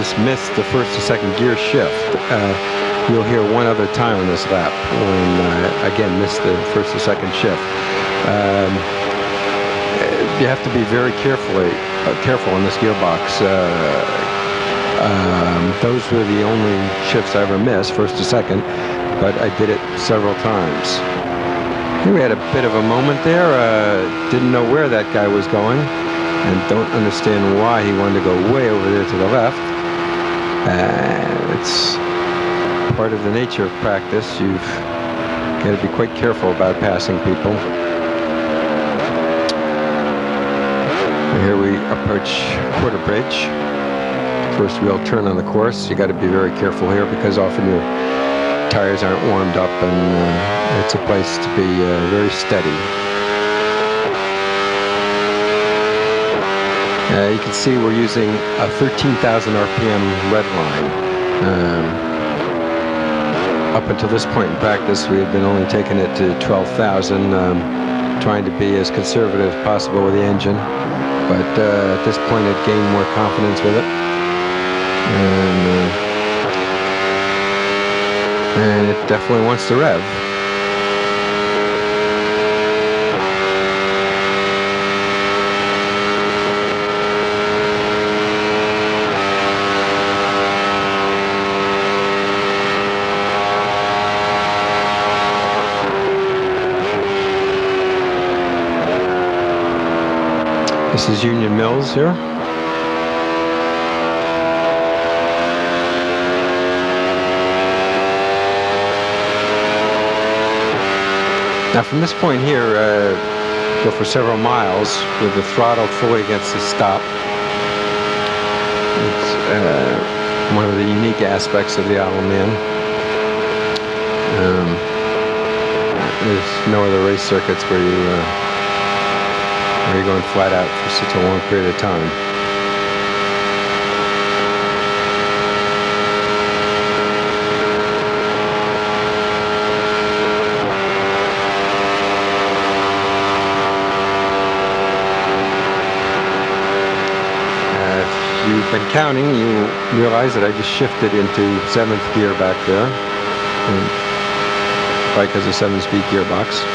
just missed the first or second gear shift. You'll hear one other time on this lap when I again missed the first or second shift. You have to be very careful in this gearbox. Those were the only shifts I ever missed, first or second, but I did it several times. Here we had a bit of a moment there. Didn't know where that guy was going, and don't understand why he wanted to go way over there to the left. It's part of the nature of practice. You've got to be quite careful about passing people. Here we approach Quarter Bridge. First real turn on the course. You got to be very careful here because often your tires aren't warmed up, and it's a place to be very steady. You can see we're using a 13,000 RPM red line. Up until this point in practice, we had been only taking it to 12,000, trying to be as conservative as possible with the engine. But at this point, I'd gained more confidence with it. And it definitely wants to rev. This is Union Mills here. Now from this point here, go for several miles with the throttle fully against the stop. It's one of the unique aspects of the Isle-of-Man. There's no other race circuits where you're going flat out for such a long period of time. If you've been counting, you realize that I just shifted into 7th gear back there, probably because of 7-speed gearbox.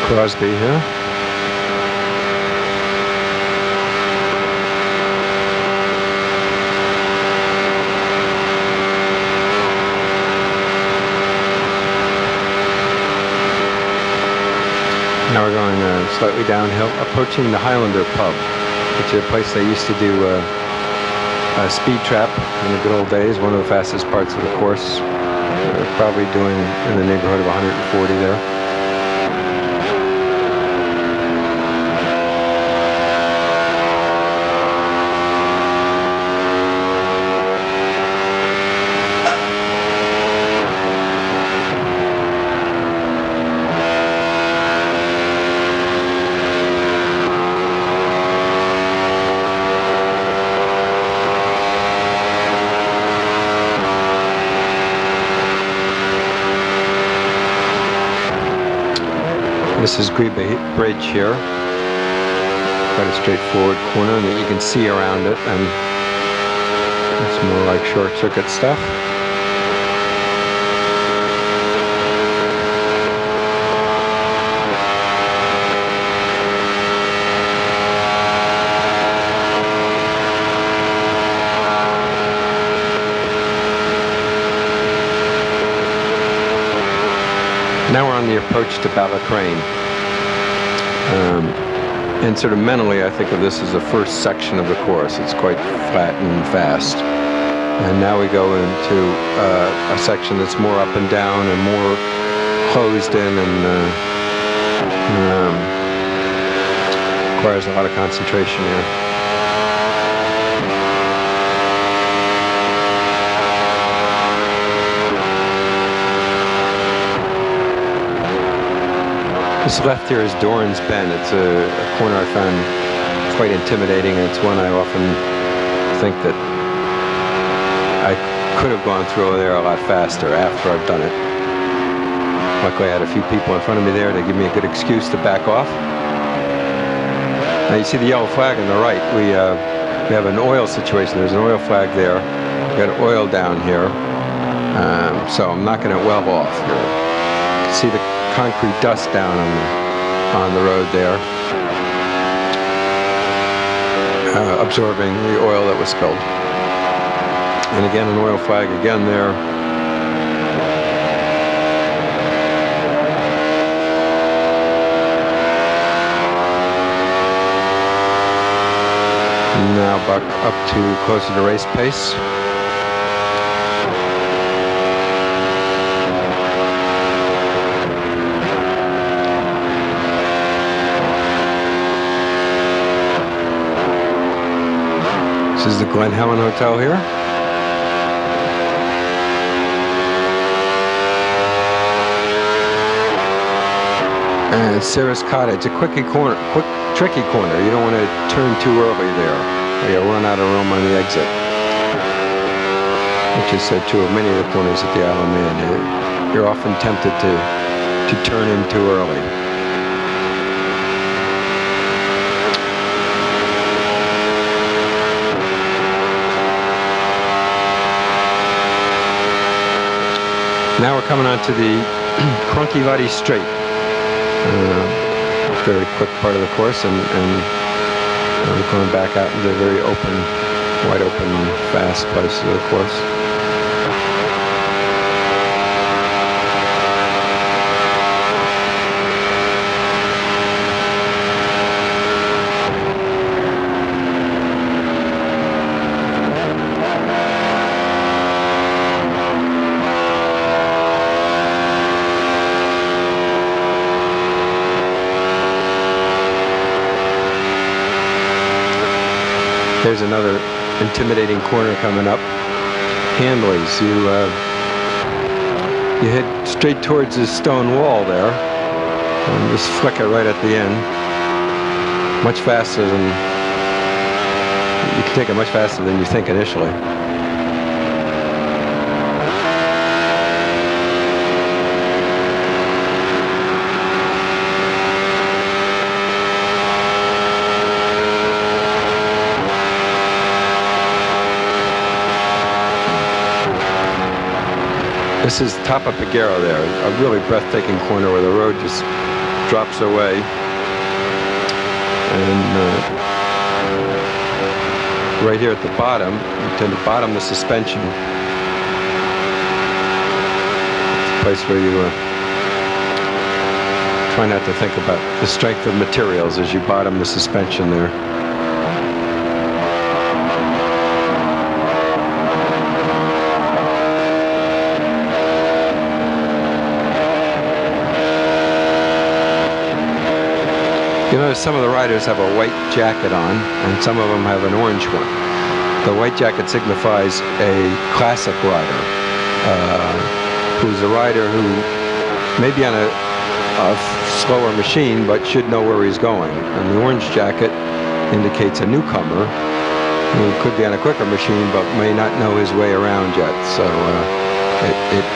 Crosby here. Now we're going slightly downhill, approaching the Highlander pub, which is a place they used to do a speed trap in the good old days, one of the fastest parts of the course. They're probably doing in the neighborhood of 140 there. This is Grebe Bridge here. Quite a straightforward corner that you can see around it, and it's more like short circuit stuff. Now we're on the approach to Ballycrane. And sort of mentally, I think of this as the first section of the course. It's quite flat and fast. And now we go into a section that's more up and down and more closed in, and requires a lot of concentration here. This left here is Doran's Bend. It's a corner I found quite intimidating, and it's one I often think that I could have gone through there a lot faster after I've done it. Luckily, I had a few people in front of me there to give me a good excuse to back off. Now you see the yellow flag on the right. We have an oil situation. There's an oil flag there. We got oil down here. So I'm knocking it well off here. You can see the concrete dust down on the road there, absorbing the oil that was spilled. And again, an oil flag again there. Now back up to closer to race pace. This is the Glen Helen Hotel here. And Sarah's Cottage, a tricky corner. You don't want to turn too early there, or you'll run out of room on the exit. Which is true of many of the corners at the Isle of Man. You're often tempted to turn in too early. Now we're coming on to the Crunky Valley Straight. Very quick part of the course, and we're going back out into a very open, wide open, fast place of the course. There's another intimidating corner coming up. Handleys, you head straight towards this stone wall there, and just flick it right at the end. Much faster than you can take it, much faster than you think initially. This is top of Peguero there, a really breathtaking corner where the road just drops away. And right here at the bottom, you tend to bottom the suspension. It's a place where you try not to think about the strength of materials as you bottom the suspension there. You notice some of the riders have a white jacket on, and some of them have an orange one. The white jacket signifies a classic rider, who's a rider who may be on a slower machine, but should know where he's going. And the orange jacket indicates a newcomer who could be on a quicker machine, but may not know his way around yet. So it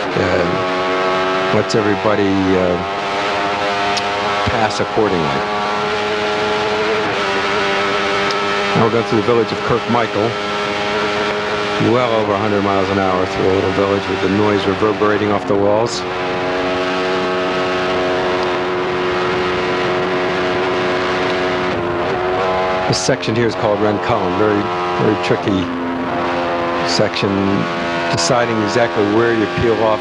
lets everybody pass accordingly. Now we're going through the village of Kirkmichael, well over 100 miles an hour through a little village with the noise reverberating off the walls. This section here is called Rencullen, very, very tricky section, deciding exactly where you peel off.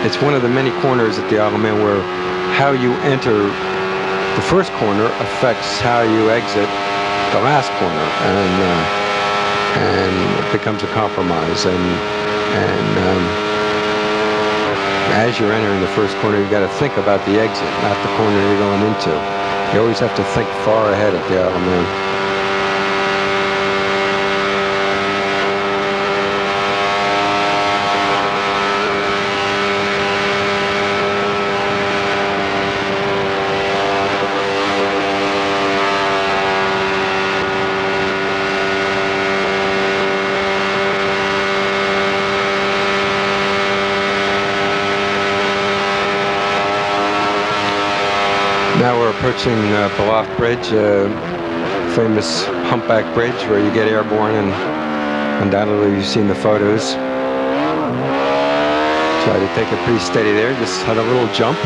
It's one of the many corners at the Isle of Man where how you enter the first corner affects how you exit the last corner, and it becomes a compromise. And as you're entering the first corner, you've got to think about the exit, not the corner you're going into. You always have to think far ahead at the Isle of Man. Now we're approaching Belloff Bridge, famous humpback bridge where you get airborne, and undoubtedly you've seen the photos. Try to take it pretty steady there, just had a little jump.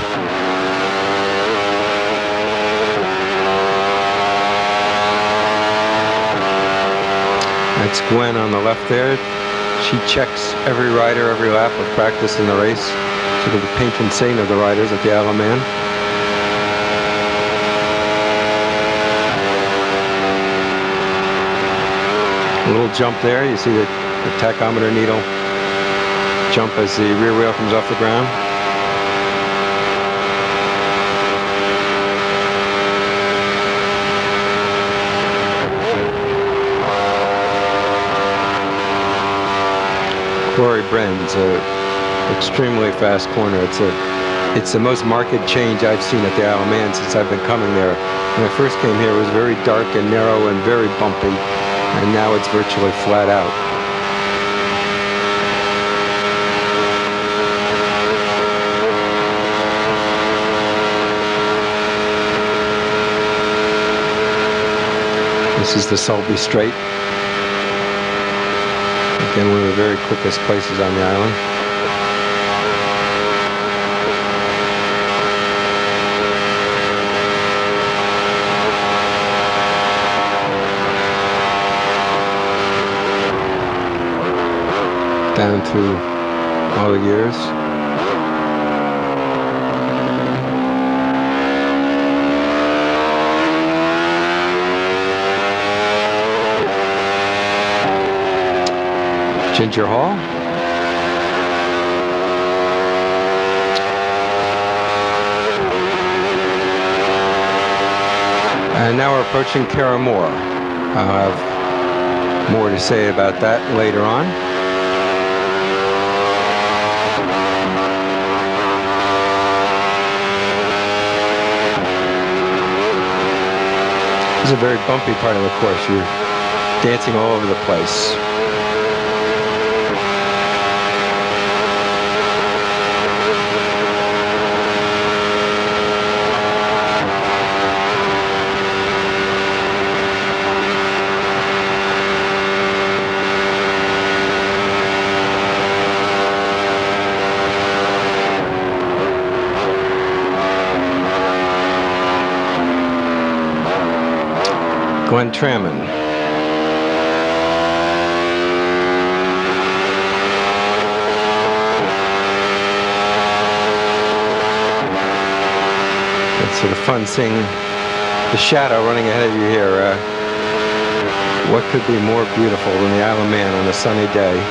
That's Gwen on the left there. She checks every rider every lap of practice in the race. Sort of the patron saint of the riders at the Isle of Man. A little jump there. You see the tachometer needle jump as the rear wheel comes off the ground. Quarry Bren's an extremely fast corner. It's the most marked change I've seen at the Isle of Man since I've been coming there. When I first came here, it was very dark and narrow and very bumpy, and now it's virtually flat out. This is the Sulby Strait. Again, one of the very quickest places on the island. Down through all the years. Ginger Hall. And now we're approaching Carramore. I'll have more to say about that later on. This is a very bumpy part of the course. You're dancing all over the place. Glen Tramon. It's sort of fun seeing the shadow running ahead of you here. What could be more beautiful than the Isle of Man on a sunny day?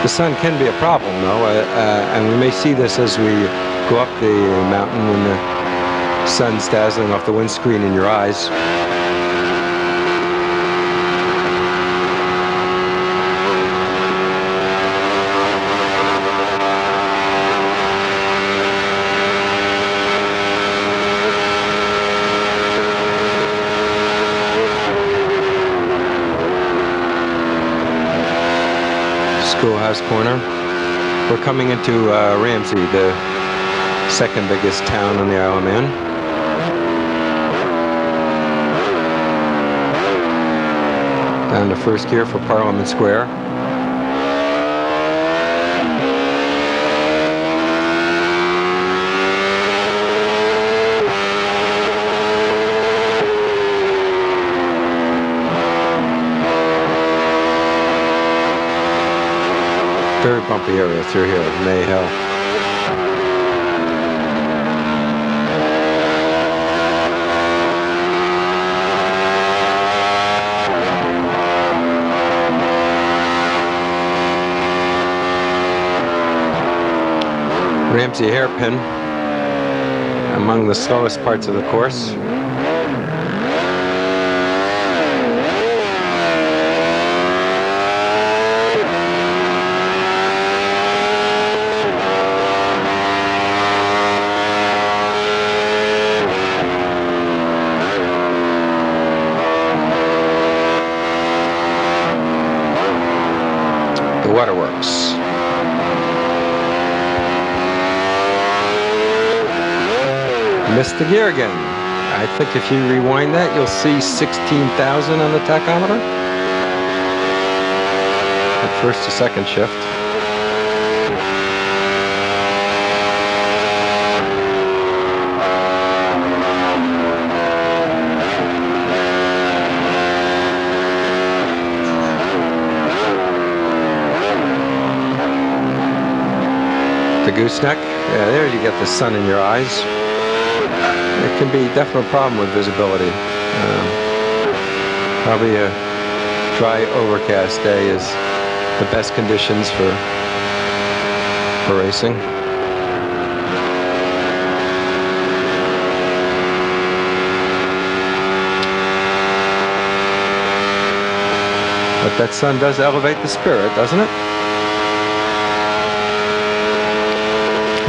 The sun can be a problem, though, and we may see this as we go up the mountain when the sun's dazzling off the windscreen in your eyes. Schoolhouse Corner. We're coming into Ramsey, the second biggest town on the Isle of Man. Down to first gear for Parliament Square. Very bumpy area through here, May Hill. Ramsey Hairpin, among the slowest parts of the course. the waterworks. Missed the gear again. I think if you rewind that, you'll see 16,000 on the tachometer. At first to second shift. The gooseneck, yeah, there you get the sun in your eyes. It can be a definite problem with visibility. Probably a dry, overcast day is the best conditions for racing. But that sun does elevate the spirit, doesn't it?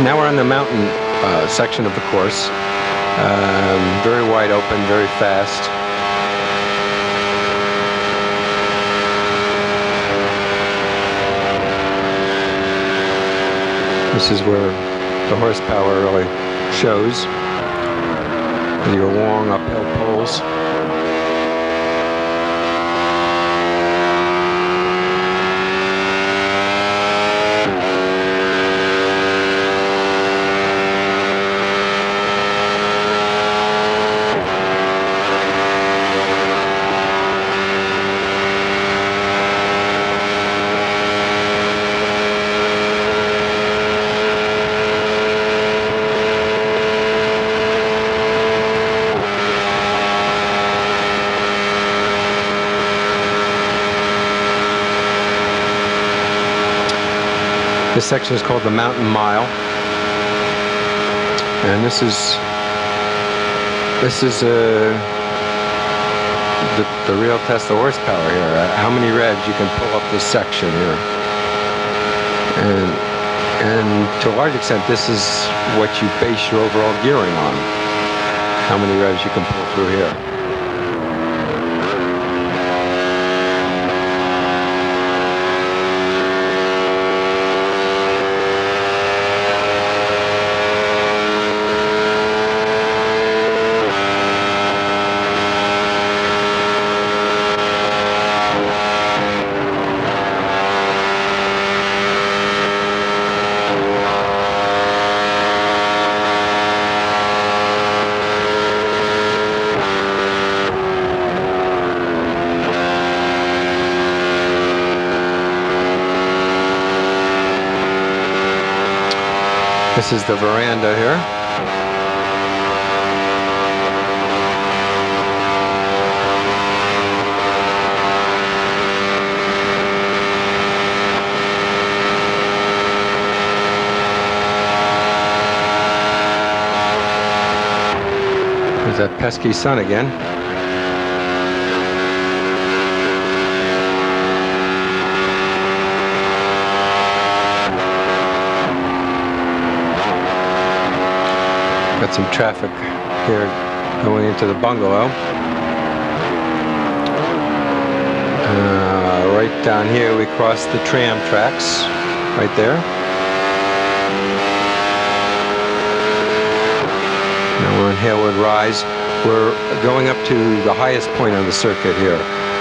Now we're on the mountain section of the course. Very wide open, very fast. This is where the horsepower really shows with your long uphill poles. This section is called the Mountain Mile, and this is the real test of horsepower here. How many revs you can pull up this section here, and to a large extent, this is what you base your overall gearing on. How many revs you can pull through here. This is the veranda here. There's that pesky sun again. Got some traffic here going into the bungalow. Right down here we cross the tram tracks, right there. Now we're on Halewood Rise. We're going up to the highest point on the circuit here.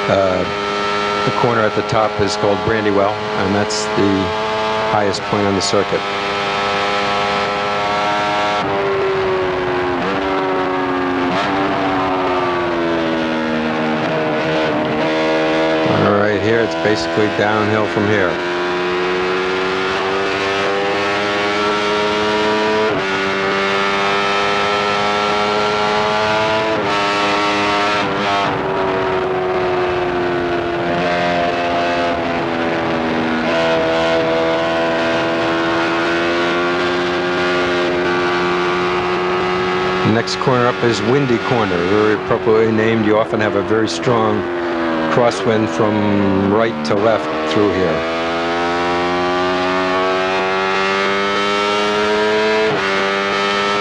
The corner at the top is called Brandywell, and that's the highest point on the circuit. Here it's basically downhill from here. The next corner up is Windy Corner, very appropriately named. You often have a very strong crosswind from right to left through here.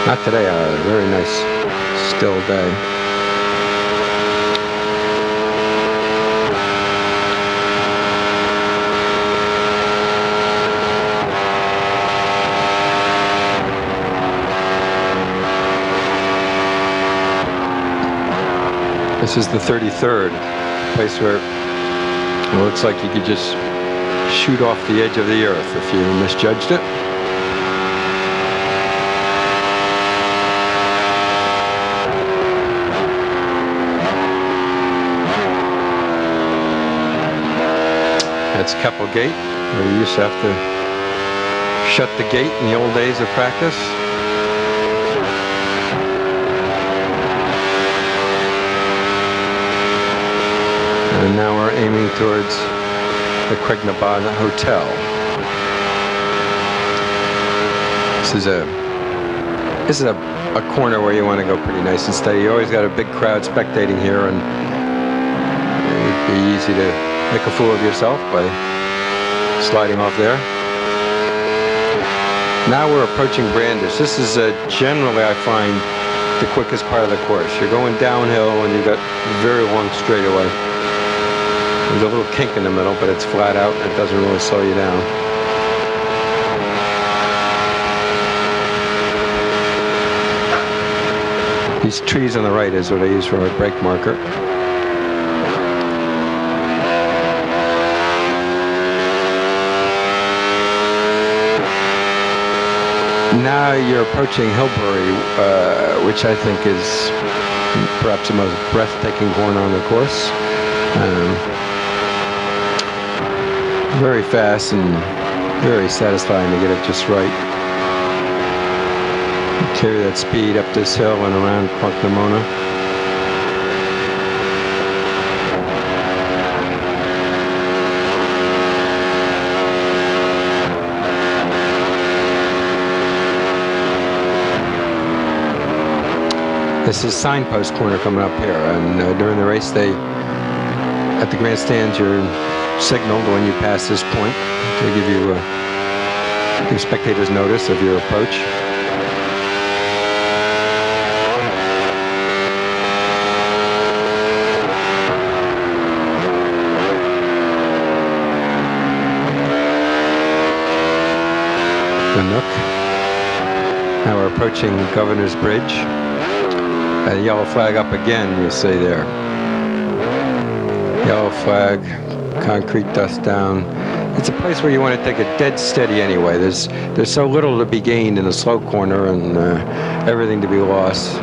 Not today, a very nice still day. This is the 33rd, place where it looks like you could just shoot off the edge of the earth if you misjudged it. That's Keppel Gate, where you used to have to shut the gate in the old days of practice. And now we're aiming towards the Craignaban Hotel. This is a corner where you want to go pretty nice and steady. You always got a big crowd spectating here, and it would be easy to make a fool of yourself by sliding off there. Now we're approaching Brandish. This is generally, I find, the quickest part of the course. You're going downhill and you've got very long straightaway. There's a little kink in the middle, but it's flat out. It doesn't really slow you down. These trees on the right is what I use for my brake marker. Now you're approaching Hilbury, which I think is perhaps the most breathtaking corner on the course. Very fast and very satisfying to get it just right. Carry that speed up this hill and around Craignaban. This is Signpost Corner coming up here, and during the race at the grandstands you're signaled when you pass this point to give you give spectators notice of your approach. The Nook. Now we're approaching Governor's Bridge. A yellow flag up again, you see there. Yellow flag, concrete dust down. It's a place where you want to take it dead steady anyway. There's so little to be gained in a slow corner and everything to be lost.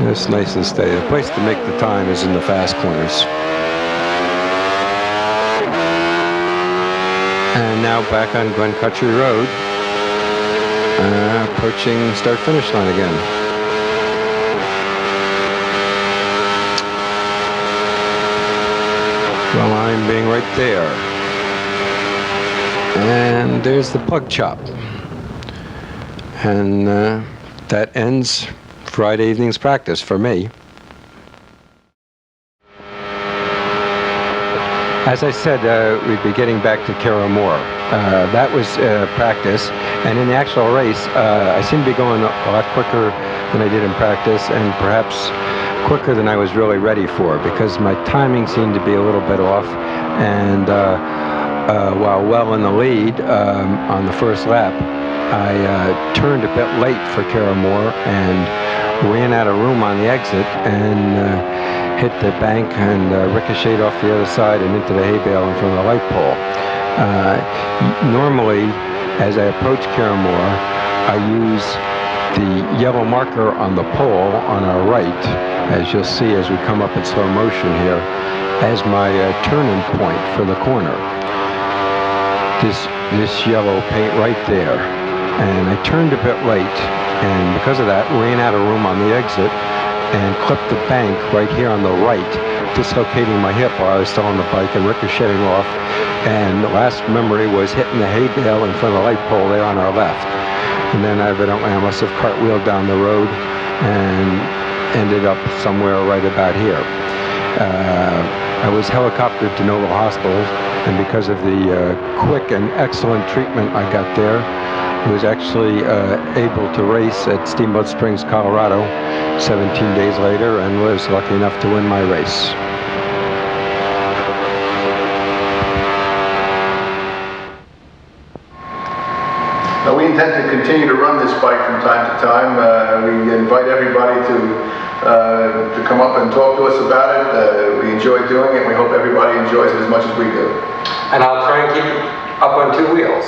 It's nice and steady. The place to make the time is in the fast corners. And now back on Glencountry Road, approaching start-finish line again. The line being right there. And there's the plug chop. And that ends Friday evening's practice for me. As I said, we'd be getting back to Carramore. That was practice, and in the actual race, I seem to be going a lot quicker than I did in practice, and perhaps quicker than I was really ready for, because my timing seemed to be a little bit off, and while well in the lead on the first lap, I turned a bit late for Carramore and ran out of room on the exit and hit the bank and ricocheted off the other side and into the hay bale in front of the light pole. Normally, as I approach Carramore, I use the yellow marker on the pole on our right, as you'll see as we come up in slow motion here, as my turning point for the corner. This yellow paint right there. And I turned a bit late, and because of that, ran out of room on the exit and clipped the bank right here on the right, dislocating my hip while I was still on the bike and ricocheting off. And the last memory was hitting the hay bale in front of the light pole there on our left. And then evidently I must have cartwheeled down the road and ended up somewhere right about here. I was helicoptered to Noble Hospital, and because of the quick and excellent treatment I got there, I was actually able to race at Steamboat Springs, Colorado 17 days later, and was lucky enough to win my race. Now we intend to continue to run this bike from time to time. We invite everybody to come up and talk to us about it. We enjoy doing it. We hope everybody enjoys it as much as we do. And I'll try and keep it up on 2 wheels.